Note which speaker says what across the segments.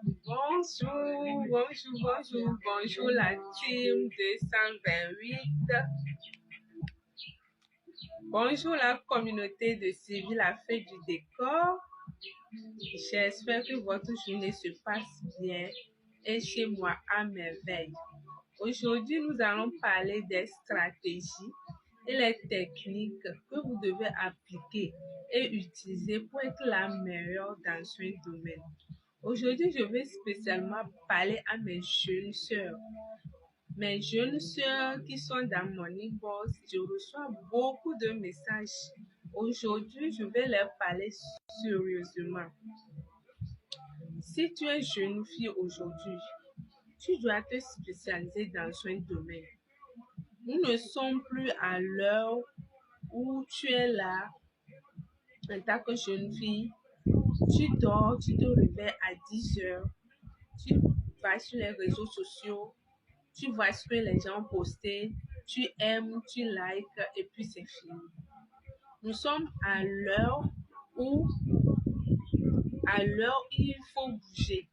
Speaker 1: Bonjour la team 228. Bonjour la communauté de Sylvie la fée du décor. J'espère que votre journée se passe bien et chez moi à merveille. Aujourd'hui, nous allons parler des stratégies et les techniques que vous devez appliquer et utiliser pour être la meilleure dans un domaine. Aujourd'hui, je vais spécialement parler à mes jeunes sœurs. Mes jeunes sœurs qui sont dans mon inbox, je reçois beaucoup de messages. Aujourd'hui, je vais leur parler sérieusement. Si tu es jeune fille aujourd'hui, tu dois te spécialiser dans un domaine. Nous ne sommes plus à l'heure où tu es là en tant que jeune fille. Tu dors, tu te réveilles à 10 heures, tu vas sur les réseaux sociaux, tu vois ce que les gens postent, tu aimes, tu likes et puis c'est fini. Nous sommes à l'heure où il faut bouger.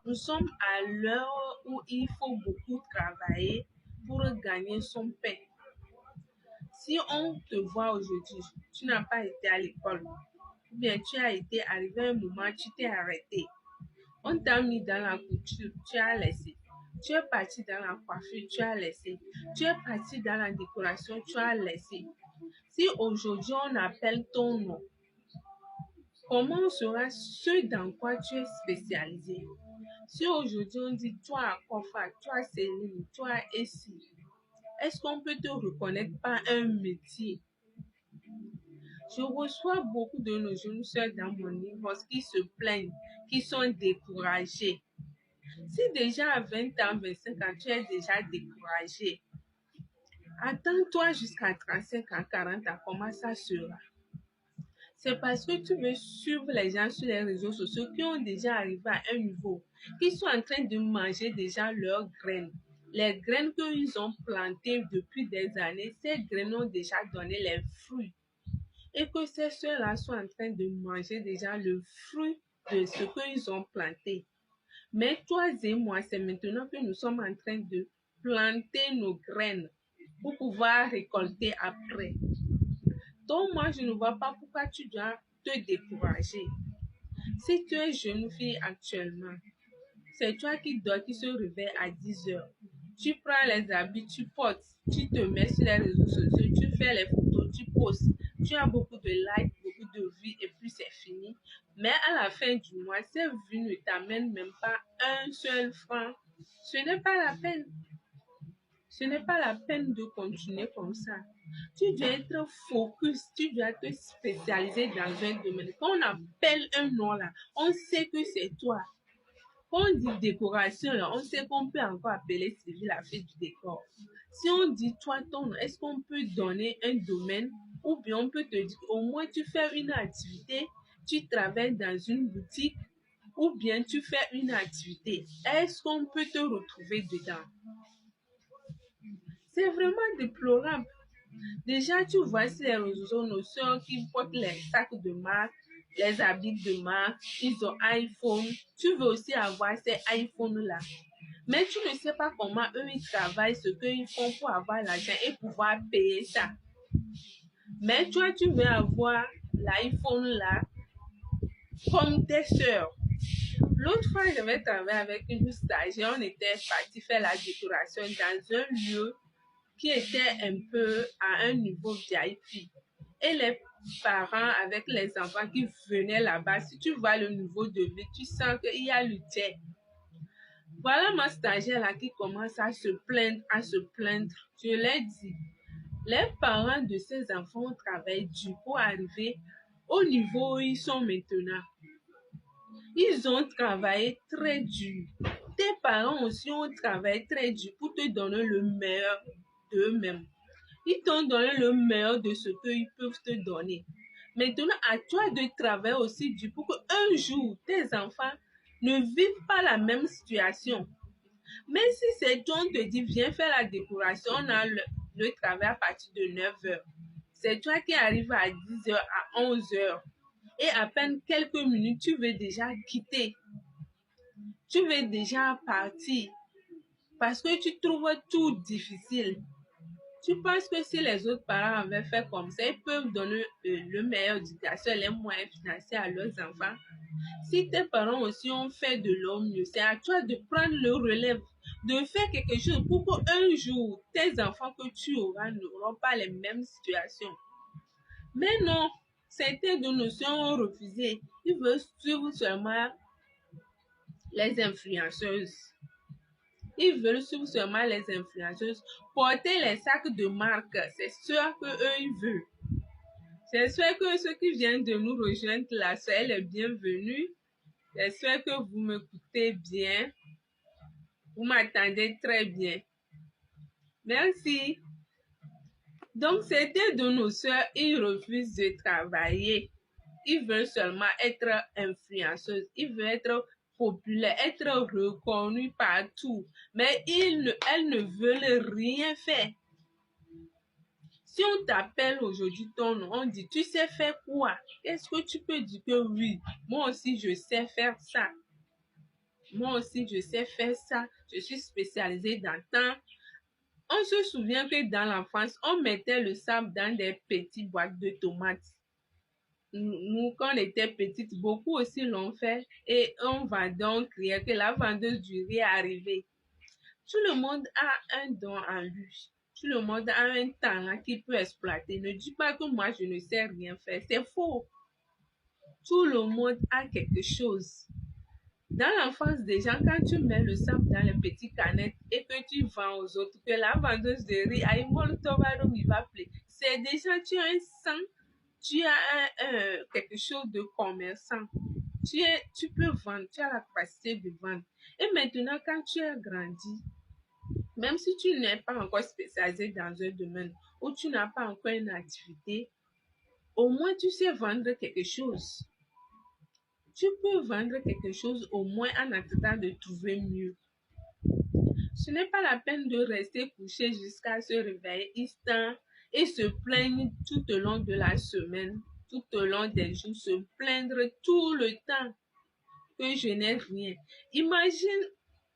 Speaker 1: Nous sommes à l'heure où il faut beaucoup travailler pour gagner son pain. Si on te voit aujourd'hui, tu n'as pas été à l'école, ou bien tu as été arrivé à un moment, tu t'es arrêté. On t'a mis dans la couture, tu as laissé. Tu es parti dans la coiffure, tu as laissé. Tu es parti dans la décoration, tu as laissé. Si aujourd'hui on appelle ton nom, comment sera ce dans quoi tu es spécialisé? Si aujourd'hui on dit toi Kofa, toi Céline, toi Essie, est-ce qu'on peut te reconnaître par un métier? Je reçois beaucoup de nos jeunes sœurs dans mon inbox qui se plaignent, qui sont découragées. Si déjà à 20 ans, 25 ans, tu es déjà découragé, attends-toi jusqu'à 35 ans, 40 ans, comment ça sera? C'est parce que tu veux suivre les gens sur les réseaux sociaux qui ont déjà arrivé à un niveau, qui sont en train de manger déjà leurs graines. Les graines qu'ils ont plantées depuis des années, ces graines ont déjà donné les fruits. Et que ces soeurs-là sont en train de manger déjà le fruit de ce qu'ils ont planté. Mais toi et moi, c'est maintenant que nous sommes en train de planter nos graines pour pouvoir récolter après. Donc moi, je ne vois pas pourquoi tu dois te décourager. Si tu es jeune fille actuellement, c'est toi qui se réveille à 10 heures. Tu prends les habits, tu portes, tu te mets sur les réseaux sociaux, tu fais les photos, tu postes. Tu as beaucoup de likes, beaucoup de vues et puis c'est fini. Mais à la fin du mois, ces vues ne t'amènent même pas un seul franc. Ce n'est pas la peine. Ce n'est pas la peine de continuer comme ça. Tu dois être focus, tu dois te spécialiser dans un domaine. Quand on appelle un nom là, on sait que c'est toi. Quand on dit décoration là, on sait qu'on peut encore appeler Sylvie la fée du décor. Si on dit toi ton nom, est-ce qu'on peut donner un domaine ou bien on peut te dire au moins tu fais une activité, tu travailles dans une boutique ou bien tu fais une activité. Est-ce qu'on peut te retrouver dedans? C'est vraiment déplorable. Déjà, tu vois sur les réseaux sociaux nos soeurs qui portent les sacs de marque, les habits de marque, ils ont iPhone. Tu veux aussi avoir ces iPhones-là. Mais tu ne sais pas comment eux, ils travaillent, ce qu'ils font pour avoir l'argent et pouvoir payer ça. Mais toi, tu veux avoir l'iPhone-là comme tes soeurs. L'autre fois, j'avais travaillé avec une stagiaire, on était parti faire la décoration dans un lieu qui était un peu à un niveau VIP. Et les parents avec les enfants qui venaient là-bas, si tu vois le niveau de vie, tu sens qu'il y a le jet. Voilà ma stagiaire là qui commence à se plaindre, Je l'ai dit, les parents de ces enfants travaillent dur pour arriver au niveau où ils sont maintenant. Ils ont travaillé très dur. Tes parents aussi ont travaillé très dur pour te donner le meilleur d'eux-mêmes. Ils t'ont donné le meilleur de ce qu'ils peuvent te donner. Maintenant, à toi de travailler aussi dur pour qu'un jour, tes enfants ne vivent pas la même situation. Mais si c'est toi, on te dit, viens faire la décoration, on a le travail à partir de 9 heures. C'est toi qui arrives à 10 heures, à 11 heures. Et à peine quelques minutes, tu veux déjà quitter. tu veux déjà partir parce que tu trouves tout difficile. Tu penses que si les autres parents avaient fait comme ça, ils peuvent donner le meilleur éducation, les moyens financiers à leurs enfants. Si tes parents aussi ont fait de leur mieux, c'est à toi de prendre le relève, de faire quelque chose pour qu'un jour, tes enfants que tu auras n'auront pas les mêmes situations. Mais non, certains de nous ont refusé. Ils veulent suivre seulement les influenceuses. Ils veulent suivre seulement les influenceuses. Porter les sacs de marque, c'est ce qu'eux, ils veulent. J'espère que ceux qui viennent de nous rejoindre là, soyez les bienvenus. J'espère que vous m'écoutez bien. Vous m'attendez très bien. Merci. Donc, certains de nos soeurs, ils refusent de travailler. Ils veulent seulement être influenceuses. Ils veulent être populaires, être reconnus partout. Mais elles ne veulent rien faire. Si on t'appelle aujourd'hui ton nom, on dit, tu sais faire quoi? Est-ce que tu peux dire que oui, moi aussi je sais faire ça. Moi aussi je sais faire ça. Je suis spécialisée dans tant. On se souvient que dans l'enfance, on mettait le sable dans des petites boîtes de tomates. Nous, quand on était petites, beaucoup aussi l'ont fait. Et on vendait, on criait que la vendeuse du riz est arrivée. Tout le monde a un don en lui. Tout le monde a un talent qu'il peut exploiter. Ne dis pas que moi, je ne sais rien faire. C'est faux. Tout le monde a quelque chose. Dans l'enfance des gens, quand tu mets le sable dans les petites canettes et que tu vends aux autres, que la vendeuse de riz a il va appeler. C'est déjà, tu as un sang, tu as quelque chose de commerçant. Tu peux vendre, tu as la capacité de vendre. Et maintenant, quand tu as grandi, même si tu n'es pas encore spécialisé dans un domaine ou tu n'as pas encore une activité, au moins tu sais vendre quelque chose. Tu peux vendre quelque chose au moins en attendant de trouver mieux. Ce n'est pas la peine de rester couché jusqu'à se réveiller instant et se plaindre tout au long de la semaine, tout au long des jours, se plaindre tout le temps que je n'ai rien. Imagine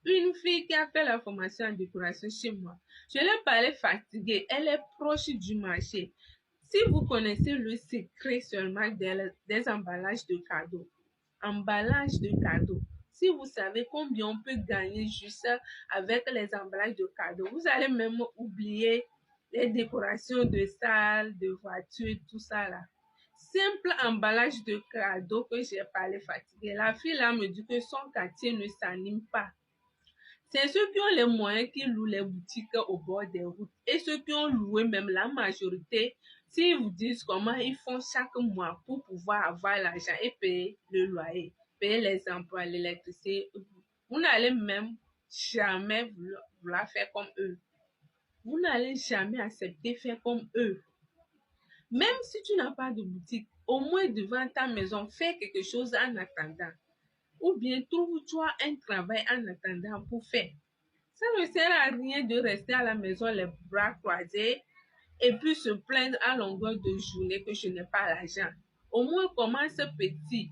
Speaker 1: une fille qui a fait la formation en décoration chez moi. Je l'ai parlé fatiguée. Elle est proche du marché. Si vous connaissez le secret seulement des emballages de cadeaux, emballage de cadeaux, si vous savez combien on peut gagner juste avec les emballages de cadeaux, vous allez même oublier les décorations de salles, de voitures, tout ça là. Simple emballage de cadeaux que j'ai parlé fatigué. La fille là me dit que son quartier ne s'anime pas. C'est ceux qui ont les moyens qui louent les boutiques au bord des routes. Et ceux qui ont loué, même la majorité, s'ils vous disent comment ils font chaque mois pour pouvoir avoir l'argent et payer le loyer, payer les emplois, l'électricité, vous n'allez même jamais vouloir faire comme eux. Vous n'allez jamais accepter faire comme eux. Même si tu n'as pas de boutique, au moins devant ta maison, fais quelque chose en attendant. Ou bien trouve-toi un travail en attendant pour faire. Ça ne sert à rien de rester à la maison les bras croisés et puis se plaindre à longueur de journée que je n'ai pas l'argent. Au moins, commence petit.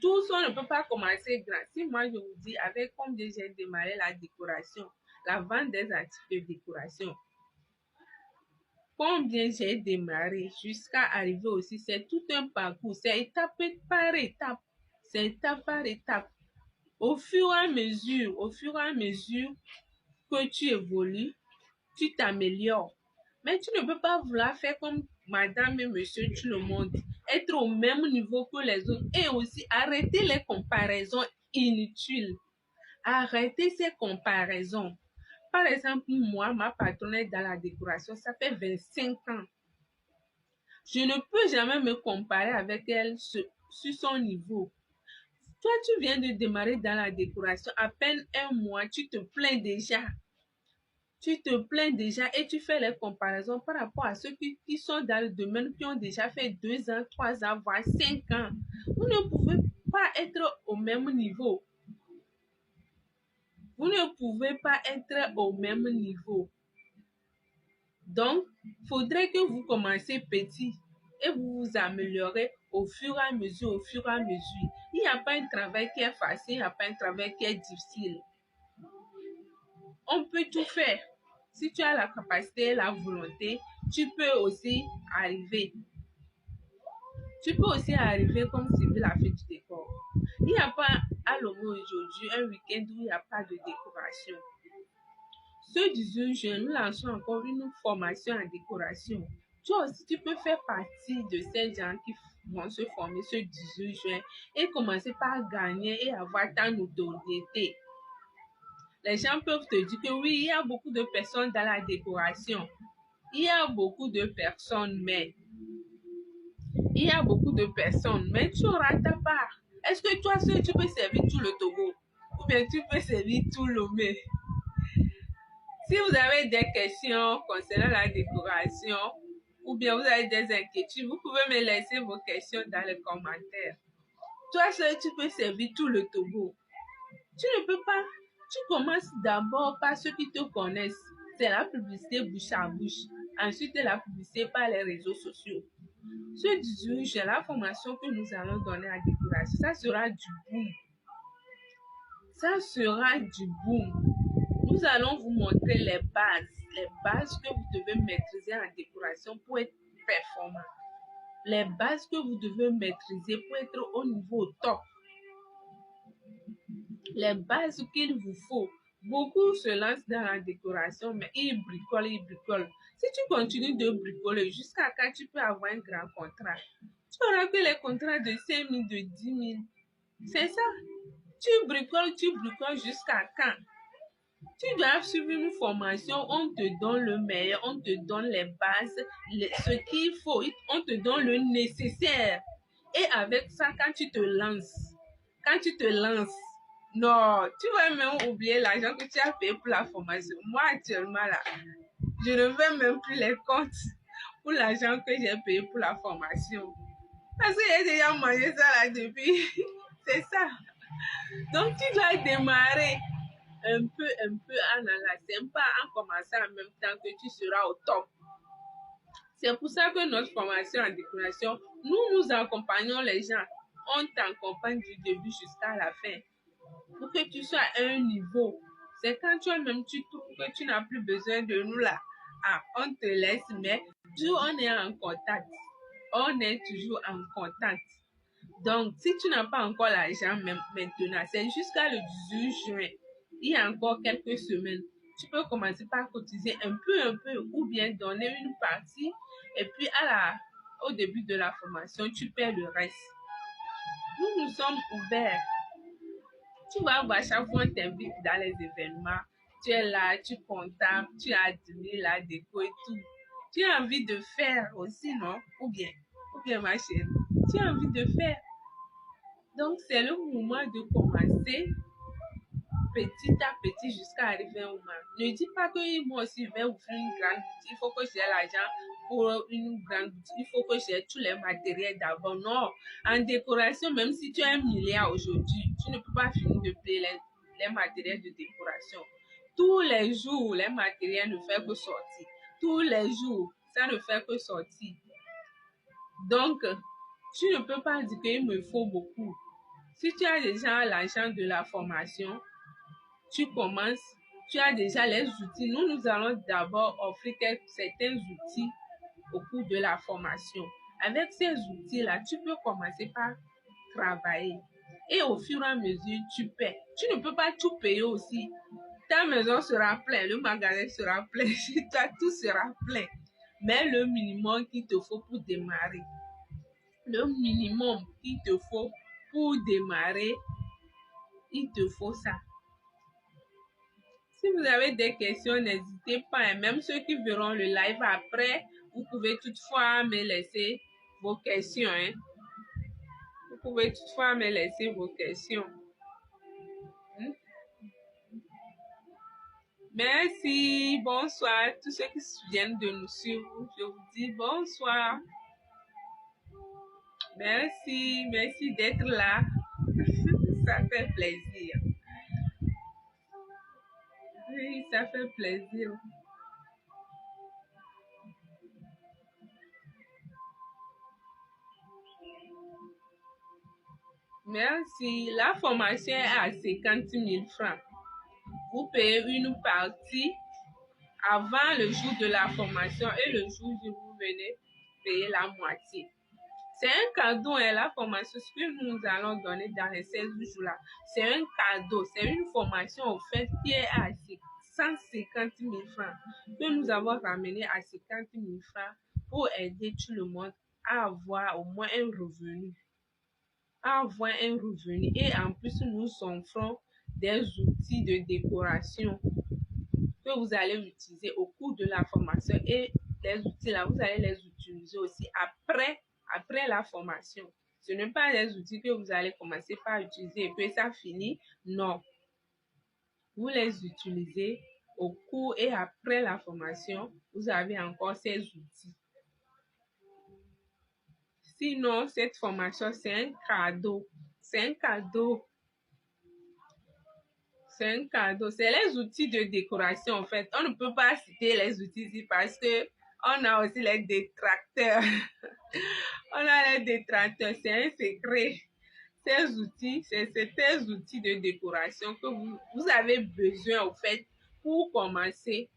Speaker 1: Tous, on ne peut pas commencer grand. Si moi, je vous dis avec combien j'ai démarré la décoration, la vente des articles de décoration, combien j'ai démarré jusqu'à arriver aussi, c'est tout un parcours. C'est étape par étape. C'est étape par étape. Au fur et à mesure que tu évolues, tu t'améliores. Mais tu ne peux pas vouloir faire comme madame et monsieur tout le monde, être au même niveau que les autres et aussi arrêter les comparaisons inutiles. Arrêter ces comparaisons. Par exemple, moi, ma patronne est dans la décoration, ça fait 25 ans. Je ne peux jamais me comparer avec elle sur son niveau. Toi, tu viens de démarrer dans la décoration, à peine un mois, tu te plains déjà. Tu te plains déjà et tu fais les comparaisons par rapport à ceux qui sont dans le domaine, qui ont déjà fait 2 ans, 3 ans, voire 5 ans. Vous ne pouvez pas être au même niveau. Vous ne pouvez pas être au même niveau. Donc, il faudrait que vous commenciez petit et vous vous améliorez au fur et à mesure, au fur et à mesure. Il n'y a pas un travail qui est facile, il n'y a pas un travail qui est difficile. On peut tout faire. Si tu as la capacité, la volonté, tu peux aussi arriver. Tu peux aussi arriver comme Sylvie a fait du décor. Il n'y a pas à Lomé aujourd'hui un week-end où il n'y a pas de décoration. Ce 18 juin, nous lançons encore une formation en décoration. Toi aussi, tu peux faire partie de ces gens qui vont se former ce 18 juin et commencer par gagner et avoir ta notoriété. Les gens peuvent te dire que oui, il y a beaucoup de personnes dans la décoration. Il y a beaucoup de personnes, mais tu auras ta part. Est-ce que toi seul, tu peux servir tout le Togo? Ou bien tu peux servir tout Lomé? Si vous avez des questions concernant la décoration, ou bien vous avez des inquiétudes, vous pouvez me laisser vos questions dans les commentaires. Toi seul, tu peux servir tout le Togo. Tu ne peux pas. Tu commences d'abord par ceux qui te connaissent. C'est la publicité bouche à bouche. Ensuite, la publicité par les réseaux sociaux. Ce 18 juin, la formation que nous allons donner à décoration, ça sera du boom. Ça sera du boom. Nous allons vous montrer les bases que vous devez maîtriser en décoration pour être performant. Les bases que vous devez maîtriser pour être au niveau top. Les bases qu'il vous faut. Beaucoup se lancent dans la décoration, mais ils bricolent. Si tu continues de bricoler jusqu'à quand tu peux avoir un grand contrat, tu auras que les contrats de 5 000, de 10 000. C'est ça. Tu bricoles jusqu'à quand? Tu dois suivre une formation, on te donne le meilleur, on te donne les bases, ce qu'il faut, on te donne le nécessaire. Et avec ça, quand tu te lances, non, tu vas même oublier l'argent que tu as payé pour la formation. Moi, actuellement, là, je ne fais même plus les comptes pour l'argent que j'ai payé pour la formation. Parce que j'ai déjà mangé ça là depuis. C'est ça. Donc, tu dois démarrer un peu en allant, pas en commençant en même temps que tu seras au top. C'est pour ça que notre formation en décoration, nous accompagnons les gens. On t'accompagne du début jusqu'à la fin. Pour que tu sois à un niveau. C'est quand toi-même tu trouves que tu n'as plus besoin de nous là. Ah, on te laisse, mais toujours on est en contact. On est toujours en contact. Donc, si tu n'as pas encore l'argent maintenant, c'est jusqu'à le 18 juin. Il y a encore quelques semaines. Tu peux commencer par cotiser un peu, ou bien donner une partie. Et puis, au début de la formation, tu paies le reste. Nous sommes ouverts. Tu vas voir, chaque fois on t'invite dans les événements. Tu es là, tu comptables, tu admires la déco et tout. Tu as envie de faire aussi, non? Ou bien, ma chérie, tu as envie de faire. Donc, c'est le moment de commencer petit à petit jusqu'à arriver au moment. Ne dis pas que moi aussi, je vais ouvrir une grande boutique. Il faut que j'ai l'argent pour une grande boutique. Il faut que j'ai tous les matériels d'abord. Non, en décoration, même si tu as 1 milliard aujourd'hui, tu ne peux pas finir de payer les matériels de décoration. Tous les jours, les matériels ne font que sortir. Tous les jours, ça ne fait que sortir. Donc, tu ne peux pas dire qu'il me faut beaucoup. Si tu as déjà l'argent de la formation, tu commences, tu as déjà les outils. Nous allons d'abord offrir certains outils au cours de la formation. Avec ces outils-là, tu peux commencer par travailler. Et au fur et à mesure, tu paies. Tu ne peux pas tout payer aussi. Ta maison sera pleine, le magasin sera plein, chez toi, tout sera plein. Mais le minimum qu'il te faut pour démarrer, il te faut ça. Si vous avez des questions, n'hésitez pas. Et même ceux qui verront le live après, vous pouvez toutefois me laisser vos questions. Vous pouvez toutefois me laisser vos questions. Merci, bonsoir. Tous ceux qui viennent de nous suivre, je vous dis bonsoir. Merci d'être là. Ça fait plaisir. Oui, ça fait plaisir. Merci. La formation est à 50 000 francs. Vous payez une partie avant le jour de la formation et le jour où vous venez payer la moitié. C'est un cadeau, hein, la formation, ce que nous allons donner dans les 16 jours-là. C'est un cadeau, c'est une formation au fait qui est à 150 000 francs, que nous avons ramené à 50 000 francs pour aider tout le monde à avoir au moins un revenu. Et en plus, nous offrons des outils de décoration que vous allez utiliser au cours de la formation et les outils là, vous allez les utiliser aussi après la formation. Ce n'est pas des outils que vous allez commencer par utiliser et puis ça finit. Non. Vous les utilisez au cours et après la formation, vous avez encore ces outils. Sinon, cette formation, c'est un cadeau. C'est un cadeau. C'est un cadeau. C'est les outils de décoration, en fait. On ne peut pas citer les outils ici parce que on a aussi les détracteurs. On a les détracteurs. C'est un secret. Ces outils, c'est ces outils de décoration que vous avez besoin, en fait, pour commencer.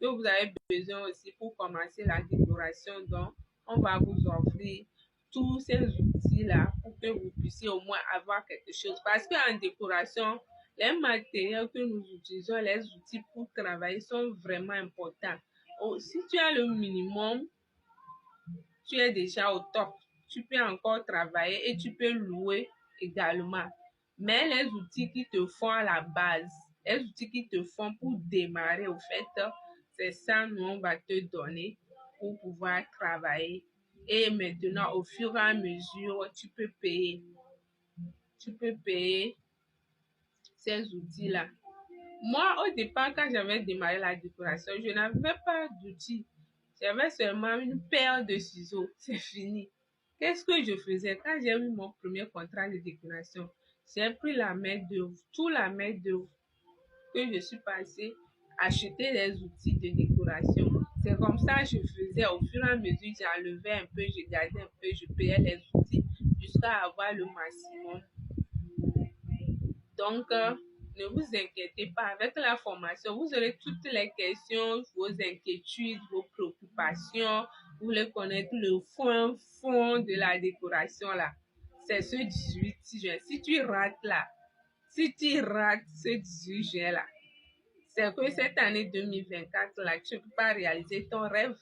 Speaker 1: Que vous avez besoin aussi pour commencer la décoration. Donc, on va vous offrir tous ces outils-là pour que vous puissiez au moins avoir quelque chose. Parce qu'en décoration, les matériaux que nous utilisons, les outils pour travailler sont vraiment importants. Si tu as le minimum, tu es déjà au top. Tu peux encore travailler et tu peux louer également. Mais les outils qui te font à la base, les outils qui te font pour démarrer, au fait, c'est ça, nous, on va te donner pour pouvoir travailler. Et maintenant, au fur et à mesure, tu peux payer. Tu peux payer ces outils-là. Moi, au départ, quand j'avais démarré la décoration, je n'avais pas d'outils. J'avais seulement une paire de ciseaux. C'est fini. Qu'est-ce que je faisais quand j'ai eu mon premier contrat de décoration? J'ai pris la main d'œuvre, toute la main d'œuvre que je suis passée, acheter des outils de décoration. C'est comme ça que je faisais. Au fur et à mesure, j'enlevais un peu, je gardais un peu, je payais les outils jusqu'à avoir le maximum. Donc, ne vous inquiétez pas, avec la formation, vous aurez toutes les questions, vos inquiétudes, vos préoccupations. Vous voulez connaître le fond de la décoration là. C'est ce 18 juin. Si tu rates ce 18 juin là, c'est que cette année 2024 là, tu ne peux pas réaliser ton rêve.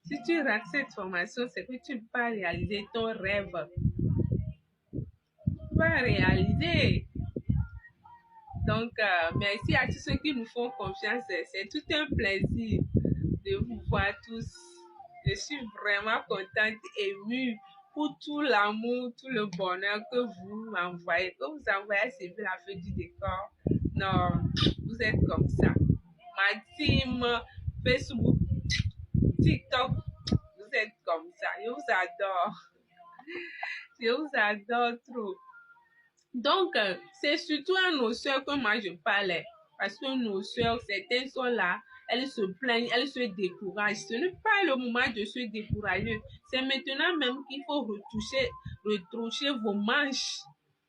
Speaker 1: Si tu rates cette formation, c'est que tu ne peux pas réaliser ton rêve. Tu vas réaliser. Donc, merci à tous ceux qui nous font confiance. C'est tout un plaisir de vous voir tous. Je suis vraiment contente, émue pour tout l'amour, tout le bonheur que vous m'envoyez, que vous envoyez à Sylvie la fête du décor. Non, vous êtes comme ça. Ma team, Facebook, TikTok, vous êtes comme ça. Je vous adore. Je vous adore trop. Donc, c'est surtout à nos soeurs que moi je parlais. Parce que nos soeurs, certaines sont là, elles se plaignent, elles se découragent. Ce n'est pas le moment de se décourager. C'est maintenant même qu'il faut retoucher vos manches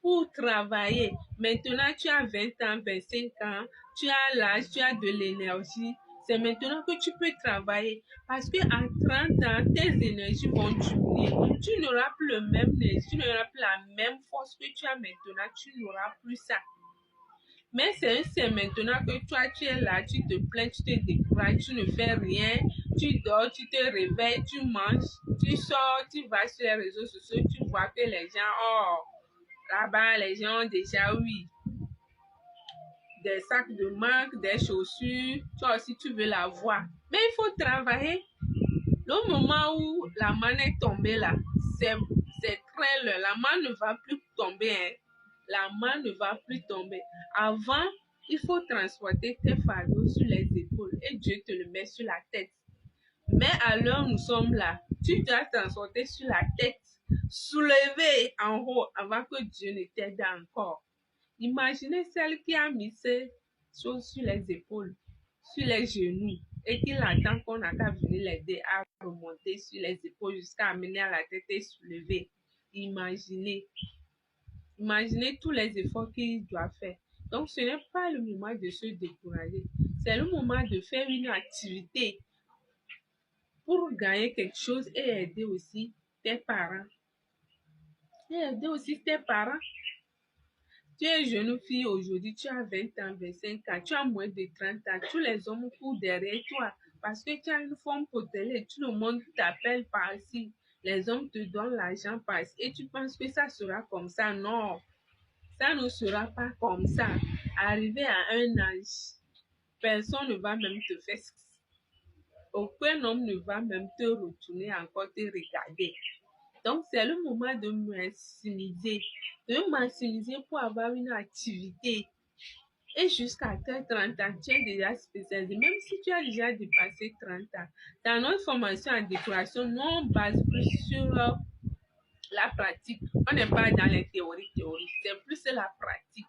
Speaker 1: pour travailler. Maintenant, tu as 20 ans, 25 ans, tu as l'âge, tu as de l'énergie. C'est maintenant que tu peux travailler. Parce qu'à 30 ans, tes énergies vont diminuer. Tu n'auras plus le même énergie, tu n'auras plus la même force que tu as maintenant. Tu n'auras plus ça. Mais c'est maintenant que toi, tu es là, tu te plains, tu te décourages, tu ne fais rien, tu dors, tu te réveilles, tu manges, tu sors, tu vas sur les réseaux sociaux, tu vois que les gens, oh, là-bas, les gens ont déjà, oui, des sacs de marque, des chaussures, toi aussi, tu veux l'avoir. Mais il faut travailler. Le moment où la manne est tombée là, c'est très long. La manne ne va plus tomber. Hein. La manne ne va plus tomber. Avant, il faut transporter tes fardeaux sur les épaules et Dieu te le met sur la tête. Mais à l'heure où nous sommes là, tu dois transporter sur la tête, soulever en haut avant que Dieu ne t'aide encore. Imaginez celle qui a mis ses choses sur les épaules, sur les genoux, et qu'il attend qu'on a qu'à venir l'aider à remonter sur les épaules jusqu'à amener à la tête et soulever. imaginer. Imaginez tous les efforts qu'il doit faire. Donc, ce n'est pas le moment de se décourager. C'est le moment de faire une activité pour gagner quelque chose et aider aussi tes parents. Et aider aussi tes parents. Tu es jeune fille aujourd'hui, tu as 20 ans, 25 ans, tu as moins de 30 ans. Tous les hommes courent derrière toi parce que tu as une forme protégée. Tout le monde t'appelle par-ci. Les hommes te donnent l'argent par-ci. Et tu penses que ça sera comme ça. Non. Ça ne sera pas comme ça. Arrivé à un âge, personne ne va même te faire. Aucun homme ne va même te retourner encore te regarder. Donc, c'est le moment de maximiser. De maximiser pour avoir une activité. Et jusqu'à tes 30 ans, tu es déjà spécialisé. Même si tu as déjà dépassé 30 ans, dans notre formation en décoration, nous on base plus sur la pratique. On n'est pas dans les théories, c'est plus la pratique.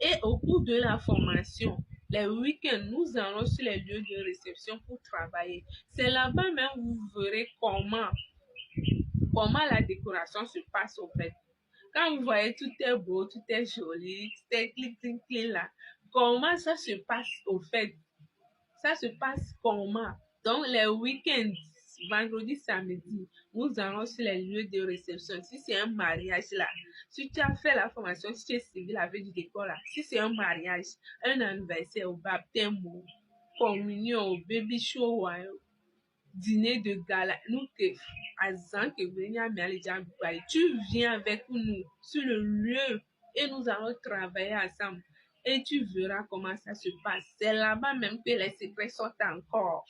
Speaker 1: Et au cours de la formation, les week-ends, nous allons sur les lieux de réception pour travailler. C'est là-bas même vous verrez comment la décoration se passe au fait. Quand vous voyez tout est beau, tout est joli, tout est clean là, comment ça se passe au fait? Ça se passe comment? Donc les week-ends, vendredi, samedi, nous allons sur les lieux de réception. Si c'est un mariage là, si tu as fait la formation, si tu es civil avec du décor là, si c'est un mariage, un anniversaire, au baptême, au communion, au baby show, dîner de gala, nous que tu viens avec nous sur le lieu et nous allons travailler ensemble. Et tu verras comment ça se passe. C'est là-bas même que les secrets sortent encore.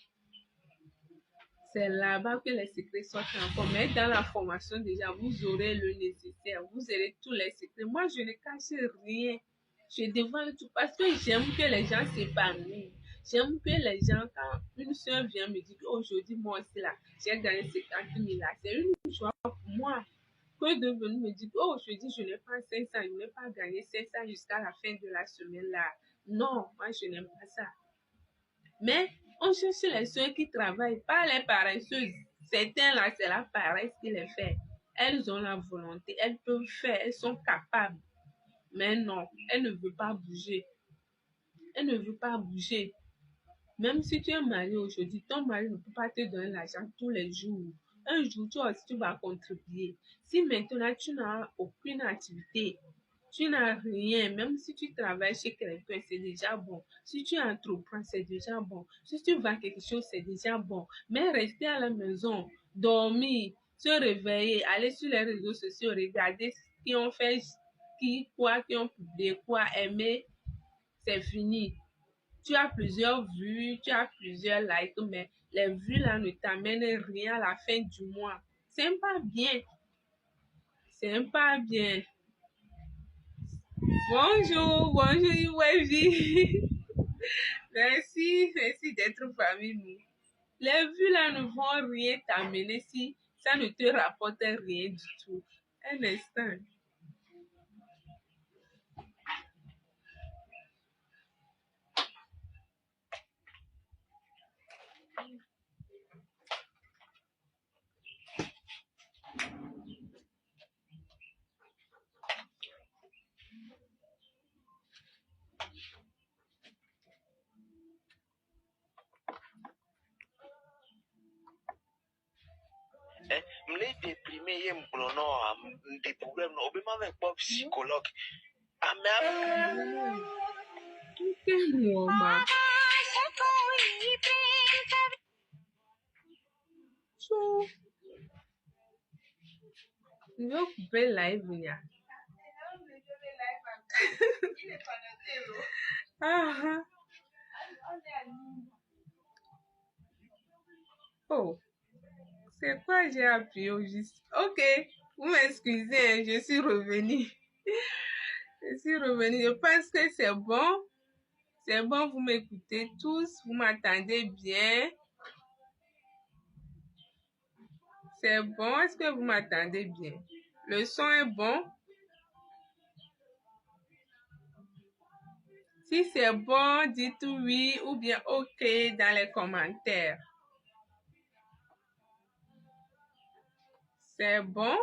Speaker 1: C'est là-bas que les secrets sortent encore. Mais dans la formation, déjà, vous aurez le nécessaire. Vous aurez tous les secrets. Moi, je ne cache rien. Je dévoile tout parce que j'aime que les gens s'épanouissent. J'aime que les gens, quand une soeur vient me dire qu'aujourd'hui, moi aussi, là, j'ai gagné 50 000 là, c'est une joie pour moi. Que de venir me dire, oh, aujourd'hui, je n'ai pas 500, je n'ai pas gagné 500 jusqu'à la fin de la semaine là. Non, moi, je n'aime pas ça. Mais on cherche les soeurs qui travaillent, pas les paresseuses. Certains là, c'est la paresse qui les fait. Elles ont la volonté, elles peuvent faire, elles sont capables. Mais non, elles ne veulent pas bouger. Elle ne veut pas bouger. Même si tu es marié aujourd'hui, ton mari ne peut pas te donner l'argent tous les jours. Un jour, toi aussi, tu vas contribuer. Si maintenant, tu n'as aucune activité, tu n'as rien, même si tu travailles chez quelqu'un, c'est déjà bon. Si tu entreprends, c'est déjà bon. Si tu vends quelque chose, c'est déjà bon. Mais rester à la maison, dormir, se réveiller, aller sur les réseaux sociaux, regarder ce qui ont fait, qui ont publié quoi, aimer, c'est fini. Tu as plusieurs vues, tu as plusieurs likes, mais les vues là ne t'amènent rien à la fin du mois. C'est pas bien. C'est pas bien. Bonjour, bonjour, Wevi. Merci d'être parmi nous. Les vues là ne vont rien t'amener si ça ne te rapporte rien du tout. Un instant.
Speaker 2: Me déprimé, il y a des problèmes, obément avec pas psychologue.
Speaker 1: Je vais couper le live, Nia. Oh, c'est quoi j'ai appuyé au juste? Ok, vous m'excusez, je suis revenue. Je suis revenue. Je pense que c'est bon. C'est bon, vous m'écoutez tous. Vous m'attendez bien. C'est bon. Est-ce que vous m'attendez bien? Le son est bon? Si c'est bon, dites oui ou bien OK dans les commentaires. C'est bon?